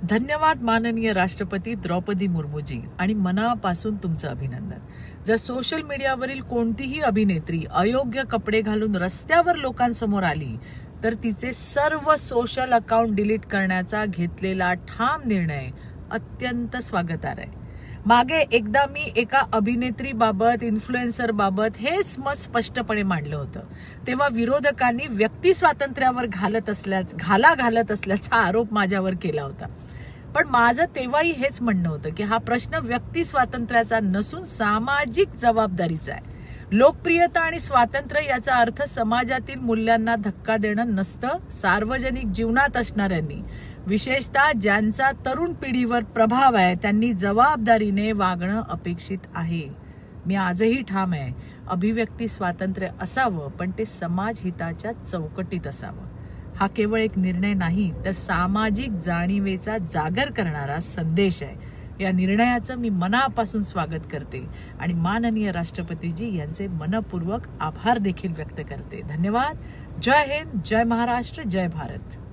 धन्यवाद माननीय राष्ट्रपती द्रौपदी मुर्मूजी आणि मनापासून तुमचं अभिनंदन. जर सोशल मीडियावरील कोणतीही अभिनेत्री अयोग्य कपडे घालून रस्त्यावर लोकांसमोर आली तर तिचे सर्व सोशल अकाउंट डिलीट करण्याचा घेतलेला ठाम निर्णय अत्यंत स्वागतार्ह आहे. मागे एकदा मी एका अभिनेत्रीबाबत इन्फ्लुएन्सर बाबत हेच मत स्पष्टपणे मांडलं होतं. तेव्हा विरोधकांनी व्यक्ती स्वातंत्र्यावर घाला घालत असल्याचा आरोप माझ्यावर केला होता. पण माझं तेव्हाही हेच म्हणणं होतं की हा प्रश्न व्यक्ती स्वातंत्र्याचा नसून सामाजिक जबाबदारीचा आहे. लोकप्रियता आणि स्वातंत्र्य याचा अर्थ समाजातील मूल्यांना धक्का देणं नसतं. सार्वजनिक जीवनात असणाऱ्यांनी, विशेषतः ज्यांचा तरुण पिढीवर प्रभाव आहे, त्यांनी जबाबदारीने वागणं अपेक्षित आहे. मी आजही ठाम आहे, अभिव्यक्ती स्वातंत्र्य असावं, पण ते समाज हिताच्या चौकटीत असावं. हा केवळ एक निर्णय नाही तर सामाजिक जाणीवेचा जागर करणारा संदेश आहे. या निर्णयाचं मी मनापासून स्वागत करते आणि माननीय राष्ट्रपतीजी यांचे मनपूर्वक आभार देखील व्यक्त करते. धन्यवाद. जय हिंद, जय महाराष्ट्र, जय भारत.